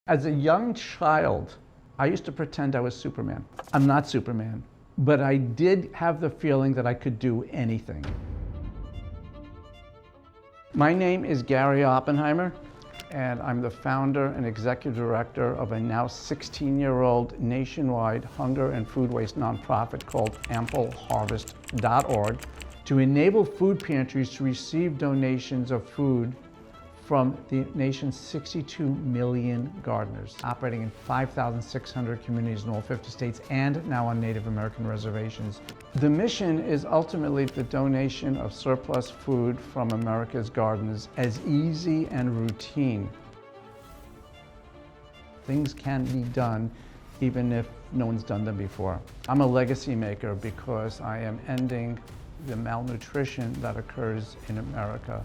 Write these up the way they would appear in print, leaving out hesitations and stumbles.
As a young child, I used to pretend I was Superman. I'm not Superman, but I did have the feeling that I could do anything. My name is Gary Oppenheimer, and I'm the founder and executive director of a now 16-year-old nationwide hunger and food waste nonprofit called AmpleHarvest.org to enable food pantries to receive donations of food from the nation's 62 million gardeners, operating in 5,600 communities in all 50 states and now on Native American reservations. The mission is ultimately the donation of surplus food from America's gardens as easy and routine. Things can be done even if no one's done them before. I'm a legacy maker because I am ending the malnutrition that occurs in America.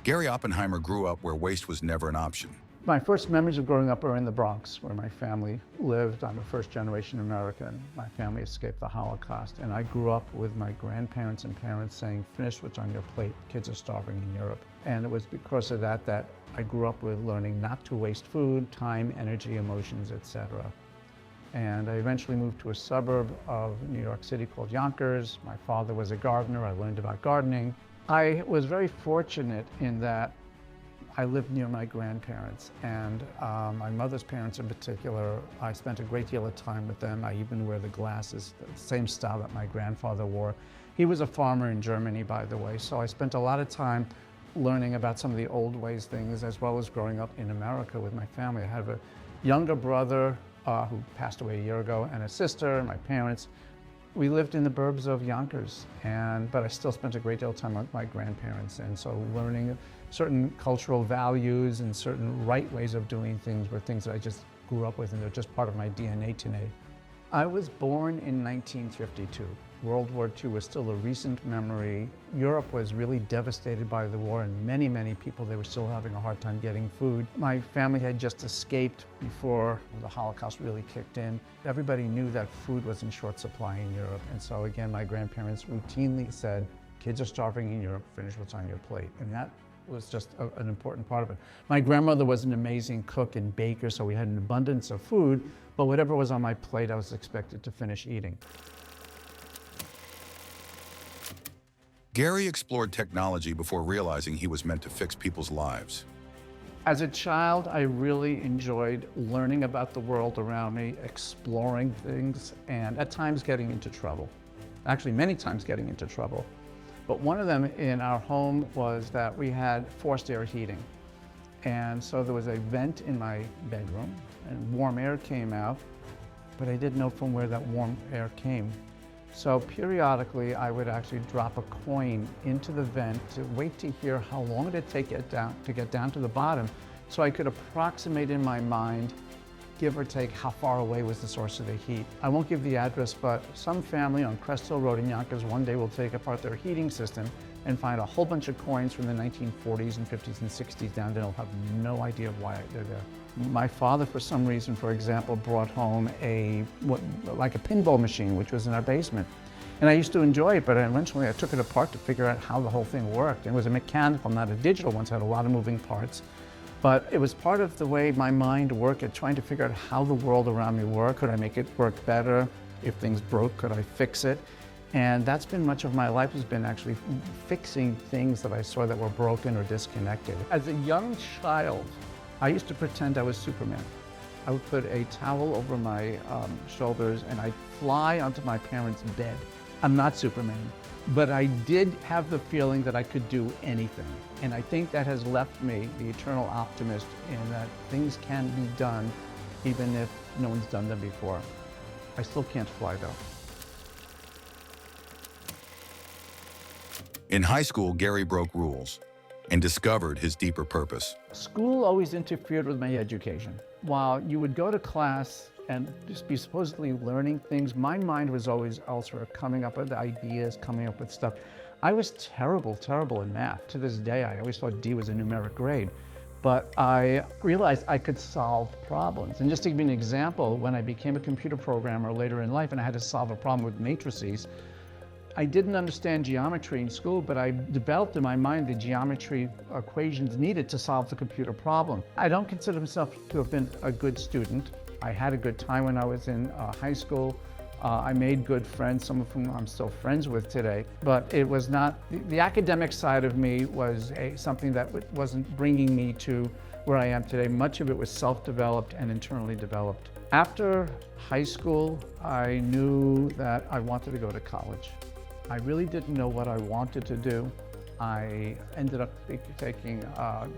Gary Oppenheimer grew up where waste was never an option. My first memories of growing up are in the Bronx, where my family lived. I'm a first-generation American. My family escaped the Holocaust, and I grew up with my grandparents and parents saying, "Finish what's on your plate. Kids are starving in Europe." And it was because of that that I grew up with learning not to waste food, time, energy, emotions, etc. And I eventually moved to a suburb of New York City called Yonkers. My father was a gardener. I learned about gardening. I was very fortunate in that I lived near my grandparents, and my mother's parents in particular. I spent a great deal of time with them. I even wear the glasses, the same style that my grandfather wore. He was a farmer in Germany, by the way, so I spent a lot of time learning about some of the old ways things, as well as growing up in America with my family. I have a younger brother who passed away a year ago, and a sister, and my parents. We lived in the burbs of Yonkers, but I still spent a great deal of time with my grandparents, and so learning certain cultural values and certain right ways of doing things were things that I just grew up with, and they're just part of my DNA today. I was born in 1952. World War II was still a recent memory. Europe was really devastated by the war, and many, many people, they were still having a hard time getting food. My family had just escaped before the Holocaust really kicked in. Everybody knew that food was in short supply in Europe, and so again, my grandparents routinely said, "Kids are starving in Europe, finish what's on your plate." And that was just an important part of it. My grandmother was an amazing cook and baker, so we had an abundance of food, but whatever was on my plate, I was expected to finish eating. Gary explored technology before realizing he was meant to fix people's lives. As a child, I really enjoyed learning about the world around me, exploring things, and at times getting into trouble. Actually, many times getting into trouble. But one of them in our home was that we had forced air heating. And so there was a vent in my bedroom, and warm air came out, but I didn't know from where that warm air came. So periodically, I would actually drop a coin into the vent to wait to hear how long it would take to get down to the bottom, so I could approximate in my mind, give or take, how far away was the source of the heat. I won't give the address, but some family on Crest Hill Road in Yonkers one day will take apart their heating system and find a whole bunch of coins from the 1940s and 50s and 60s down there. They'll have no idea why they're there. My father, for some reason, for example, brought home like a pinball machine, which was in our basement. And I used to enjoy it, but eventually I took it apart to figure out how the whole thing worked. It was a mechanical, not a digital one, so it had a lot of moving parts. But it was part of the way my mind worked at trying to figure out how the world around me worked. Could I make it work better? If things broke, could I fix it? And that's been much of my life, has been actually fixing things that I saw that were broken or disconnected. As a young child, I used to pretend I was Superman. I would put a towel over my shoulders and I'd fly onto my parents' bed. I'm not Superman, but I did have the feeling that I could do anything. And I think that has left me the eternal optimist in that things can be done even if no one's done them before. I still can't fly though. In high school, Gary broke rules and discovered his deeper purpose. School always interfered with my education. While you would go to class and just be supposedly learning things, my mind was always elsewhere, coming up with ideas, coming up with stuff. I was terrible in math. To this day, I always thought D was a numeric grade. But I realized I could solve problems. And just to give you an example, when I became a computer programmer later in life and I had to solve a problem with matrices, I didn't understand geometry in school, but I developed in my mind the geometry equations needed to solve the computer problem. I don't consider myself to have been a good student. I had a good time when I was in high school. I made good friends, some of whom I'm still friends with today, but it was not, the academic side of me was something that wasn't bringing me to where I am today. Much of it was self-developed and internally developed. After high school, I knew that I wanted to go to college. I really didn't know what I wanted to do. I ended up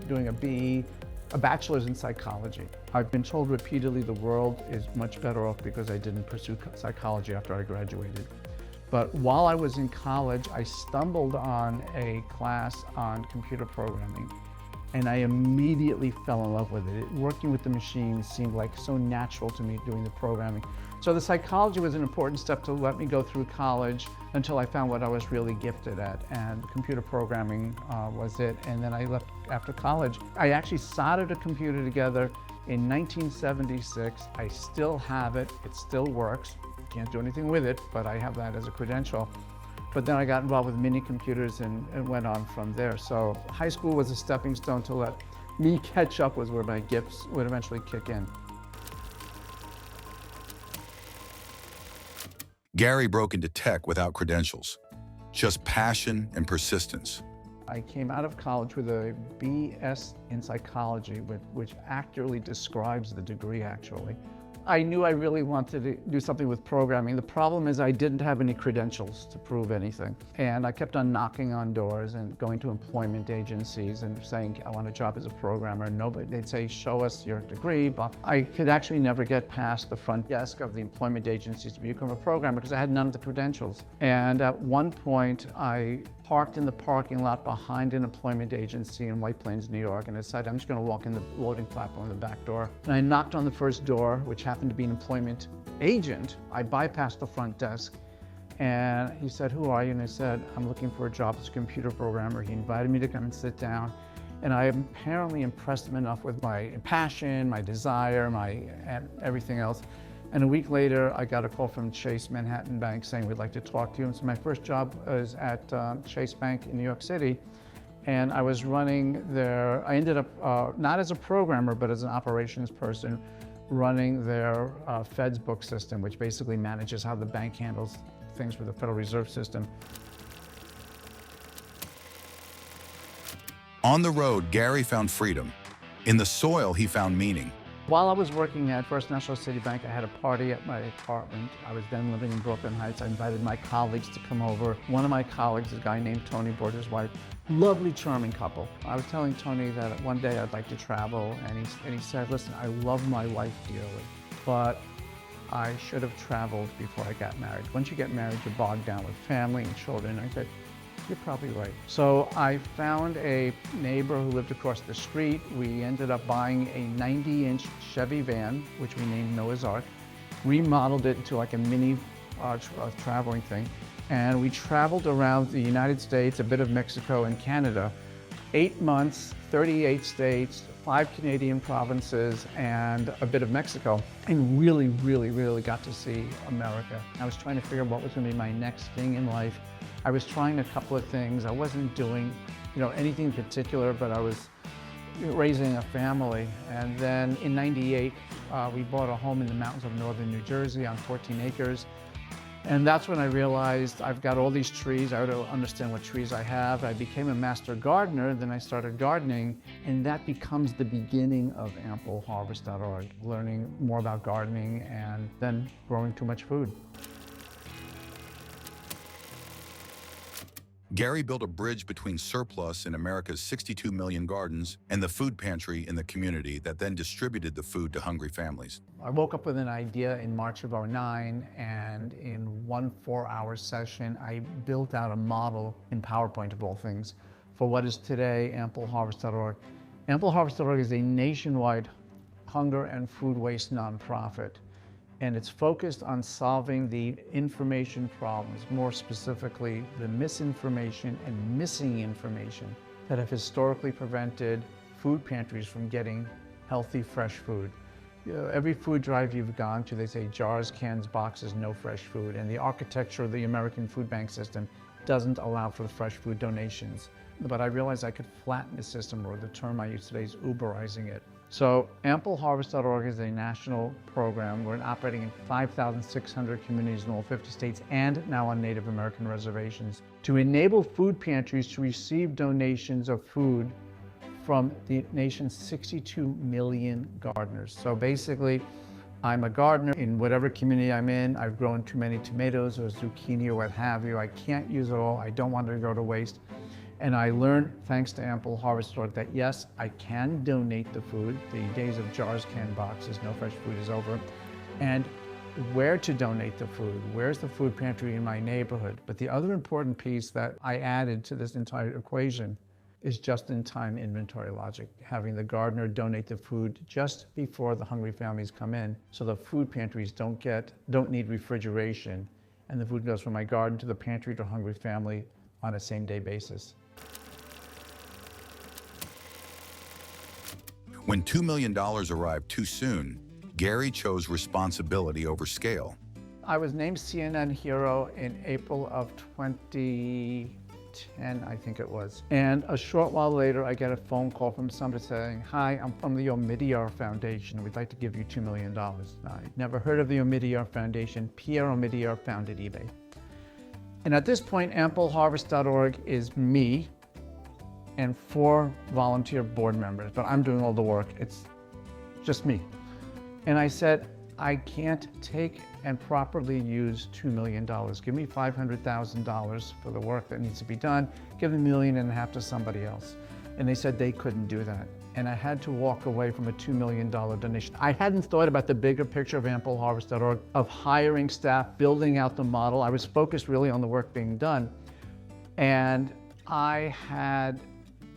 doing a BE, a bachelor's in psychology. I've been told repeatedly the world is much better off because I didn't pursue psychology after I graduated. But while I was in college, I stumbled on a class on computer programming, and I immediately fell in love with it. Working with the machines seemed like so natural to me, doing the programming. So the psychology was an important step to let me go through college until I found what I was really gifted at, and computer programming was it. And then I left after college. I actually soldered a computer together in 1976. I still have it. It still works. Can't do anything with it, but I have that as a credential. But then I got involved with mini computers and went on from there. So high school was a stepping stone to let me catch up with where my gifts would eventually kick in. Gary broke into tech without credentials, just passion and persistence. I came out of college with a BS in psychology, which accurately describes the degree, actually. I knew I really wanted to do something with programming. The problem is I didn't have any credentials to prove anything. And I kept on knocking on doors and going to employment agencies and saying, I want a job as a programmer. Nobody, they'd say, show us your degree. But I could actually never get past the front desk of the employment agencies to become a programmer because I had none of the credentials. And at one point, I parked in the parking lot behind an employment agency in White Plains, New York, and I decided I'm just going to walk in the loading platform in the back door. And I knocked on the first door, which happened to be an employment agent. I bypassed the front desk, and he said, "Who are you?" And I said, "I'm looking for a job as a computer programmer." He invited me to come and sit down, and I apparently impressed him enough with my passion, my desire, and everything else. And a week later, I got a call from Chase Manhattan Bank saying, "We'd like to talk to you." And so my first job was at Chase Bank in New York City. And I was running their, I ended up not as a programmer, but as an operations person, running their Fed's book system, which basically manages how the bank handles things with the Federal Reserve System. On the road, Gary found freedom. In the soil, he found meaning. While I was working at First National City Bank, I had a party at my apartment. I was then living in Brooklyn Heights. I invited my colleagues to come over. One of my colleagues, a guy named Tony Borges' wife, lovely, charming couple. I was telling Tony that one day I'd like to travel, and he said, "Listen, I love my wife dearly, but I should have traveled before I got married. Once you get married, you're bogged down with family and children." And I said, "You're probably right." So I found a neighbor who lived across the street. We ended up buying a 90-inch Chevy van, which we named Noah's Ark, remodeled it into like a mini traveling thing. And we traveled around the United States, a bit of Mexico and Canada, 8 months, 38 states, 5 Canadian provinces, and a bit of Mexico, and really got to see America. I was trying to figure out what was going to be my next thing in life. I was trying a couple of things. I wasn't doing, anything in particular, but I was raising a family. And then in '98, we bought a home in the mountains of northern New Jersey on 14 acres. And that's when I realized I've got all these trees. I ought to understand what trees I have. I became a master gardener, then I started gardening, and that becomes the beginning of AmpleHarvest.org, learning more about gardening and then growing too much food. Gary built a bridge between surplus in America's 62 million gardens and the food pantry in the community that then distributed the food to hungry families. I woke up with an idea in March of '09, and in one 4-hour session, I built out a model in PowerPoint of all things for what is today AmpleHarvest.org. AmpleHarvest.org is a nationwide hunger and food waste nonprofit, and it's focused on solving the information problems, more specifically the misinformation and missing information that have historically prevented food pantries from getting healthy, fresh food. You know, every food drive you've gone to, they say jars, cans, boxes, no fresh food, and the architecture of the American food bank system doesn't allow for the fresh food donations. But I realized I could flatten the system, or the term I use today is Uberizing it. So AmpleHarvest.org is a national program. We're operating in 5,600 communities in all 50 states and now on Native American reservations to enable food pantries to receive donations of food from the nation's 62 million gardeners. So basically, I'm a gardener in whatever community I'm in. I've grown too many tomatoes or zucchini or what have you. I can't use it all. I don't want it to go to waste. And I learned, thanks to AmpleHarvest.org, that yes, I can donate the food. The days of jars, canned boxes, no fresh food is over. And where to donate the food. Where's the food pantry in my neighborhood? But the other important piece that I added to this entire equation is just-in-time inventory logic, having the gardener donate the food just before the hungry families come in, so the food pantries don't need refrigeration, and the food goes from my garden to the pantry to a hungry family on a same-day basis. When $2 million arrived too soon, Gary chose responsibility over scale. I was named CNN Hero in April of 2010, I think it was. And a short while later, I get a phone call from somebody saying, "Hi, I'm from the Omidyar Foundation. We'd like to give you $2 million. Now, I'd never heard of the Omidyar Foundation. Pierre Omidyar founded eBay. And at this point, AmpleHarvest.org is me and 4 volunteer board members, but I'm doing all the work. It's just me. And I said, I can't take and properly use $2 million. Give me $500,000 for the work that needs to be done. Give $1.5 million to somebody else. And they said they couldn't do that. And I had to walk away from a $2 million donation. I hadn't thought about the bigger picture of AmpleHarvest.org, of hiring staff, building out the model. I was focused really on the work being done. And I had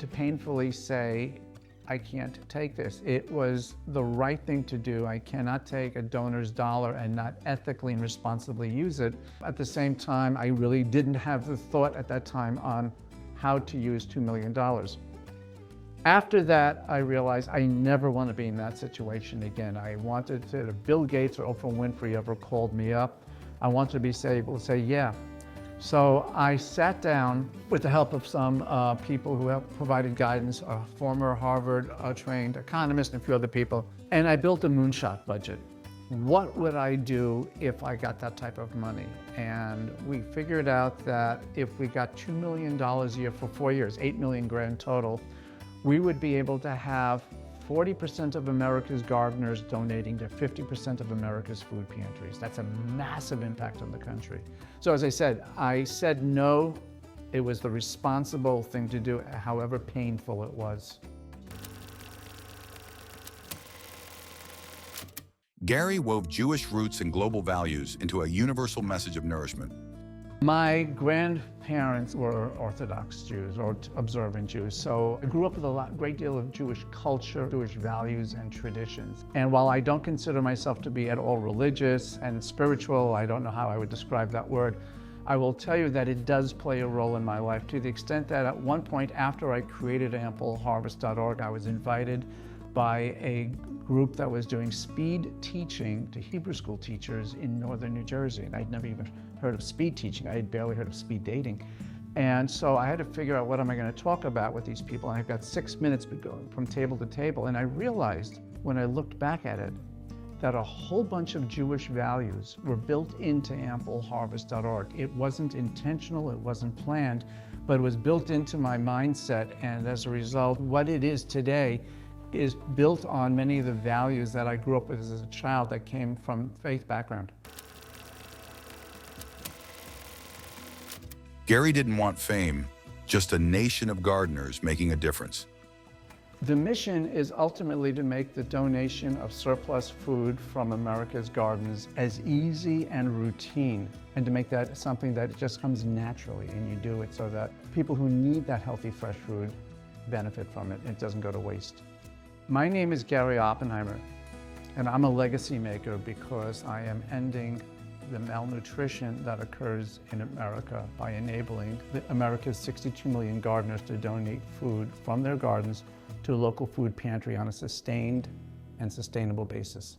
to painfully say, I can't take this. It was the right thing to do. I cannot take a donor's dollar and not ethically and responsibly use it. At the same time, I really didn't have the thought at that time on how to use $2 million. After that, I realized I never want to be in that situation again. I wanted to, if Bill Gates or Oprah Winfrey ever called me up, I wanted to be able to say, yeah. So I sat down with the help of some people who have provided guidance, a former Harvard trained economist and a few other people, and I built a moonshot budget. What would I do if I got that type of money? And we figured out that if we got $2 million a year for 4 years, 8 million grand total, we would be able to have 40% of America's gardeners donating to 50% of America's food pantries. That's a massive impact on the country. So as I said no. It was the responsible thing to do, however painful it was. Gary wove Jewish roots and global values into a universal message of nourishment. My grandparents were Orthodox Jews or observant Jews, so I grew up with a great deal of Jewish culture, Jewish values and traditions. And while I don't consider myself to be at all religious and spiritual, I don't know how I would describe that word, I will tell you that it does play a role in my life, to the extent that at one point after I created AmpleHarvest.org, I was invited by a group that was doing speed teaching to Hebrew school teachers in northern New Jersey. And I'd never even heard of speed teaching. I had barely heard of speed dating. And so I had to figure out, what am I going to talk about with these people? And I've got 6 minutes going from table to table. And I realized when I looked back at it, that a whole bunch of Jewish values were built into AmpleHarvest.org. It wasn't intentional, it wasn't planned, but it was built into my mindset. And as a result, what it is today is built on many of the values that I grew up with as a child that came from faith background. Gary didn't want fame, just a nation of gardeners making a difference. The mission is ultimately to make the donation of surplus food from America's gardens as easy and routine, and to make that something that just comes naturally, and you do it so that people who need that healthy, fresh food benefit from it, and it doesn't go to waste. My name is Gary Oppenheimer, and I'm a legacy maker because I am ending the malnutrition that occurs in America by enabling America's 62 million gardeners to donate food from their gardens to a local food pantry on a sustained and sustainable basis.